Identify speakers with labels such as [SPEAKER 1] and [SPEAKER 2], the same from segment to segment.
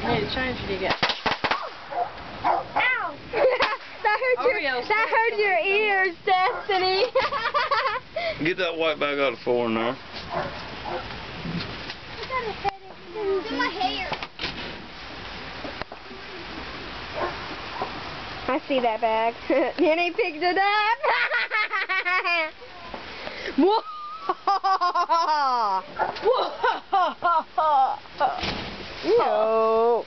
[SPEAKER 1] need to change it again.
[SPEAKER 2] Ow! that hurt your ears, Destiny.
[SPEAKER 3] Get that white bag out of the floor in there.
[SPEAKER 2] It's in my hair. I see that bag. And he picked it up. Whoa! No.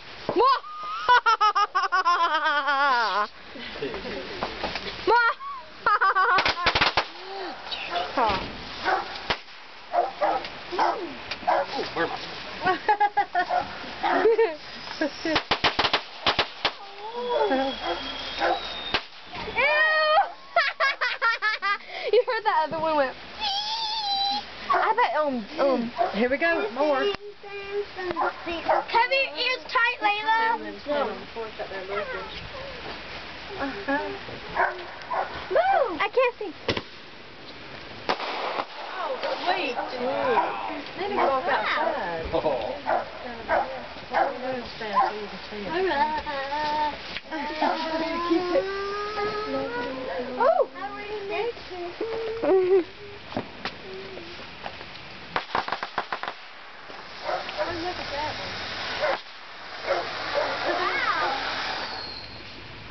[SPEAKER 2] You heard that other one went. I bet
[SPEAKER 1] Here we go, more.
[SPEAKER 2] Cover your ears tight, Layla. Move! I can't see.
[SPEAKER 1] Oh, sweet. Let him walk outside.
[SPEAKER 2] Oh!
[SPEAKER 1] Look at that one.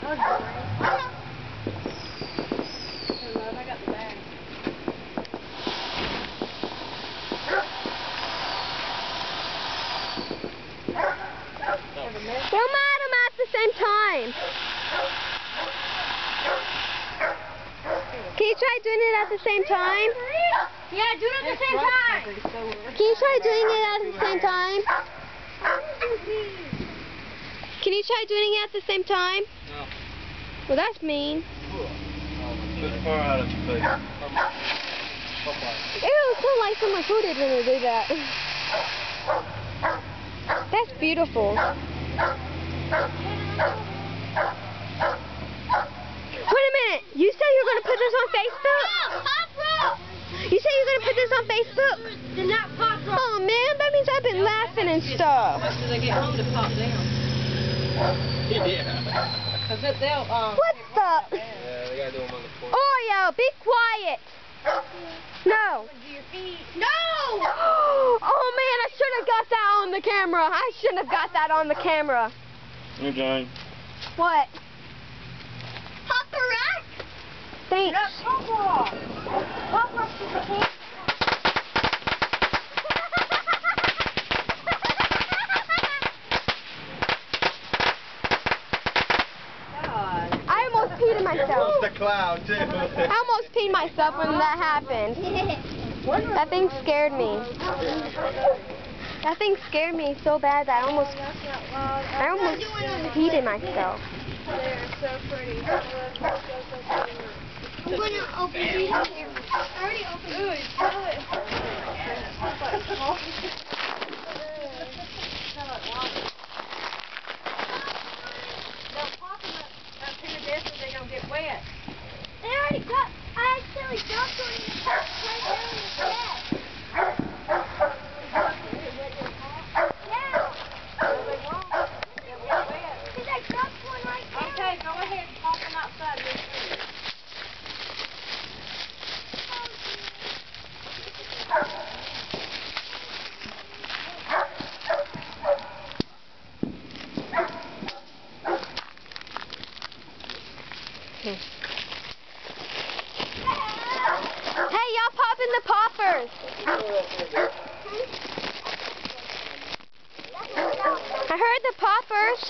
[SPEAKER 1] Wow. Hey, love, I got the bag.
[SPEAKER 2] Film them at the same time. Can you try doing it at the same time? Yeah, do it at the same time. Can you try doing it at the same time? Can you try doing it at the same time?
[SPEAKER 3] No.
[SPEAKER 2] Well, that's mean.
[SPEAKER 3] Put the fire out of your face.
[SPEAKER 2] Ew, it's so like someone hooted when they do that. That's beautiful. Wait a minute. You said you were going to put this on Facebook? You said you were going to put this on Facebook? Oh, man. That means I've been laughing and stuff.
[SPEAKER 1] Wait till they get home to pop down.
[SPEAKER 3] Yeah.
[SPEAKER 1] Because they'll,
[SPEAKER 2] What the?
[SPEAKER 3] Yeah, they gotta do them on the floor.
[SPEAKER 2] Oreo, be quiet. No. No! Oh, man, I should have got that on the camera. I shouldn't have got that on the camera.
[SPEAKER 3] Here, Johnny.
[SPEAKER 2] What? Papa Rock? Thanks. Papa I almost peed myself.
[SPEAKER 3] The cloud, too.
[SPEAKER 2] I almost peed myself when that happened. That thing scared me. That thing scared me so bad that I almost peed myself.
[SPEAKER 4] They're so pretty. I'm going to open these here. I already opened it. Ooh, smell it.
[SPEAKER 1] they'll pop them up to the desk and they're going to get wet.
[SPEAKER 4] They already got, I actually dumped one in the top right down in the bed. Yeah.
[SPEAKER 1] No, they won't. They'll get wet.
[SPEAKER 4] Because I dumped one right there.
[SPEAKER 1] Okay, go ahead and pop them outside.
[SPEAKER 2] Hey, y'all popping the poppers. I heard the poppers.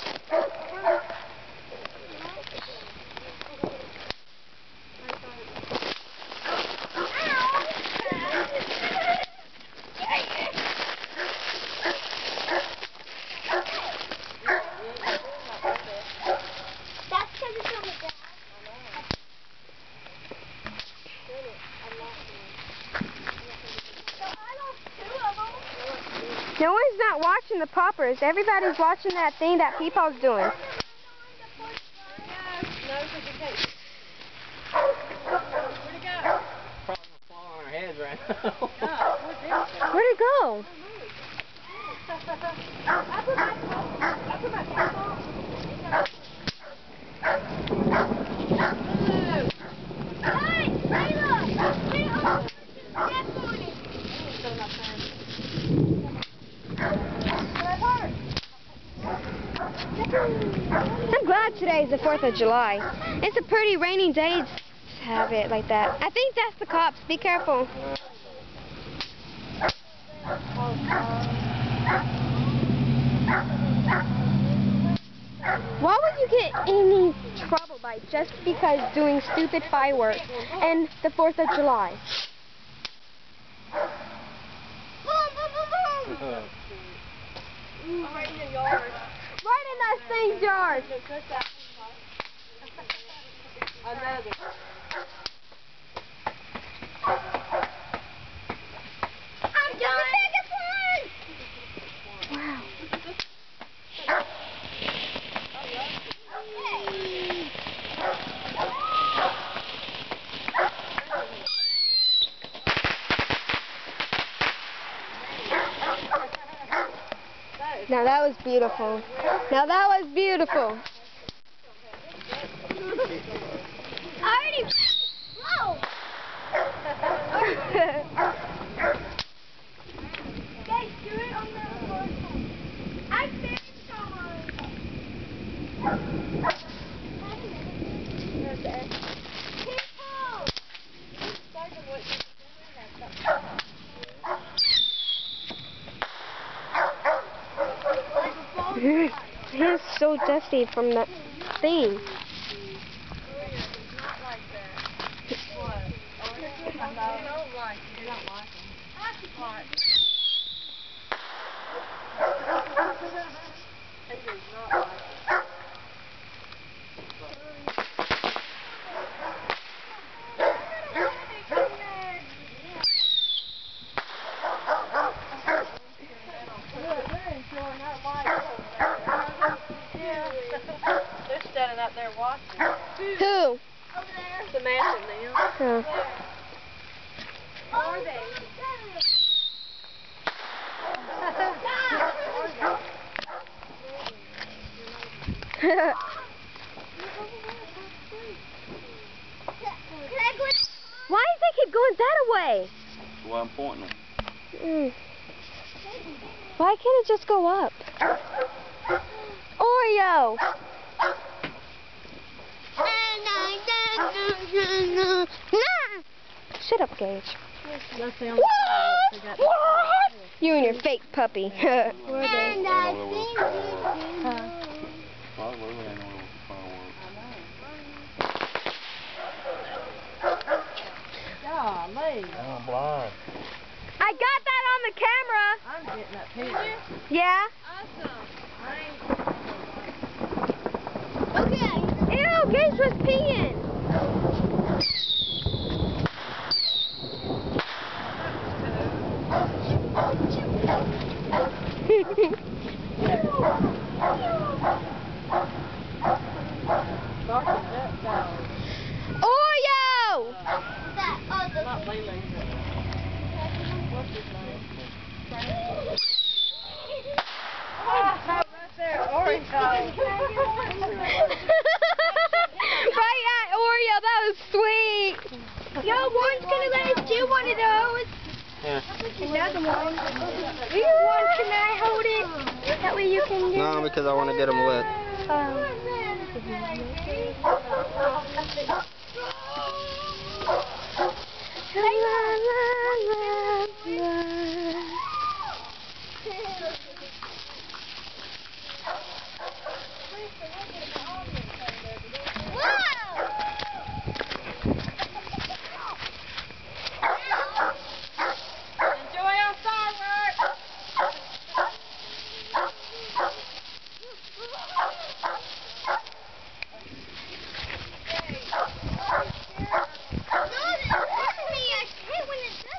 [SPEAKER 4] That's because it's on the ground. So I lost 2 of them.
[SPEAKER 2] No one's not watching the poppers. Everybody's watching that thing that Peepaw's doing.
[SPEAKER 1] No, because you can't. Where'd it go?
[SPEAKER 3] Probably gonna fall on our heads right now.
[SPEAKER 1] God, where'd it go?
[SPEAKER 2] Where'd it go?
[SPEAKER 4] I put my
[SPEAKER 2] I'm glad today is the 4th of July. It's a pretty rainy day to have it like that. I think that's the cops. Be careful. Why would you get any trouble by just because doing stupid fireworks and the 4th of July?
[SPEAKER 1] Right in your yard.
[SPEAKER 2] Right in that thing's yard.
[SPEAKER 1] Another.
[SPEAKER 4] I'm done.
[SPEAKER 2] Wow. Now that was beautiful. Now that was beautiful.
[SPEAKER 4] Already. Whoa. Guys, do it on the floor. I finished on.
[SPEAKER 2] He's so dusty from that thing.
[SPEAKER 1] They're standing up there watching.
[SPEAKER 2] Who?
[SPEAKER 1] Samantha now.
[SPEAKER 2] Oh.
[SPEAKER 1] Are they?
[SPEAKER 2] Why does they keep going that way?
[SPEAKER 3] That's why I'm pointing them.
[SPEAKER 2] Why can't it just go up? Oreo! Shut up, Gage.
[SPEAKER 1] That's the only thing I forgot.
[SPEAKER 2] You and your fake puppy.
[SPEAKER 4] And I think
[SPEAKER 3] Well, we ain't over fireworks.
[SPEAKER 1] Golly.
[SPEAKER 3] I'm blind.
[SPEAKER 2] I got that on the camera.
[SPEAKER 1] I'm getting up here.
[SPEAKER 2] Yeah?
[SPEAKER 4] okay.
[SPEAKER 2] Ew, Gage was peeing. Oreo!
[SPEAKER 1] Not Lele. What's his name? Right there, orange dog.
[SPEAKER 2] Right at Oreo, that was sweet.
[SPEAKER 4] Yo, Warren's gonna let us do one of those.
[SPEAKER 3] Yeah.
[SPEAKER 4] Another one. Warren, can I hold it? That way you can do
[SPEAKER 5] No, because I want to get them lit.
[SPEAKER 1] Enjoy our fireworks.
[SPEAKER 4] No, it hurts me. I hate when it does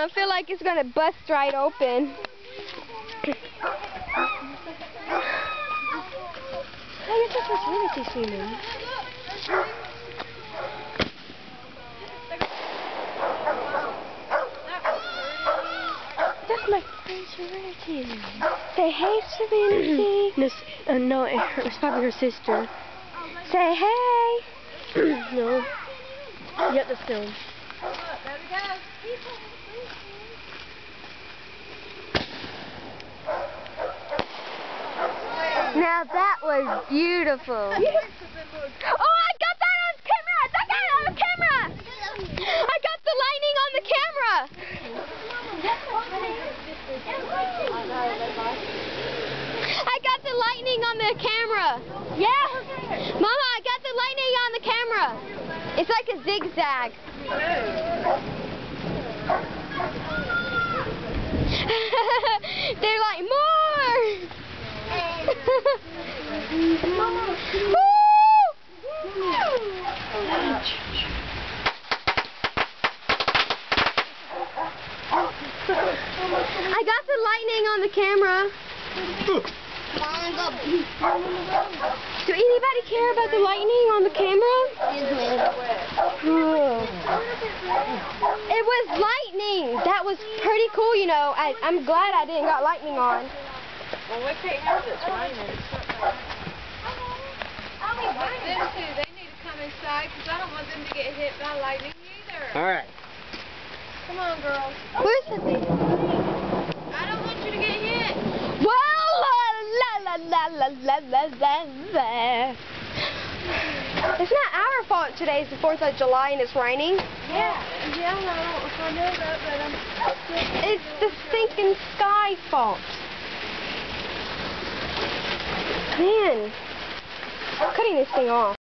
[SPEAKER 2] I feel like it's gonna bust right open. I guess this was really too swimming. That's my friend Serenity. Say hey, Serenity.
[SPEAKER 5] No, it's probably her sister.
[SPEAKER 2] Say hey.
[SPEAKER 5] No. You have to film.
[SPEAKER 1] There we go.
[SPEAKER 2] Now that was beautiful. Oh, I got that on camera! I got it on camera! I got the lightning on the camera! I got the lightning on the camera! Yeah! Mama, I got the lightning on the camera! It's like a zigzag. They're like, more! I got the lightning on the camera. Do anybody care about the lightning on the camera? It was lightning. That was pretty cool, you know. I'm glad I didn't got lightning on.
[SPEAKER 1] Well, we can't have this raining. Them two, they need to come inside because I don't want them to get hit by lightning either.
[SPEAKER 5] All right.
[SPEAKER 1] Come on, girls.
[SPEAKER 2] Where's the thing?
[SPEAKER 1] I don't want you to get hit.
[SPEAKER 2] Well, la la la la la la la. It's not our fault today's the 4th of July and it's raining.
[SPEAKER 1] Yeah, I don't know if I know that, but
[SPEAKER 2] It's the stinking sky fault. Man, I'm cutting this thing off.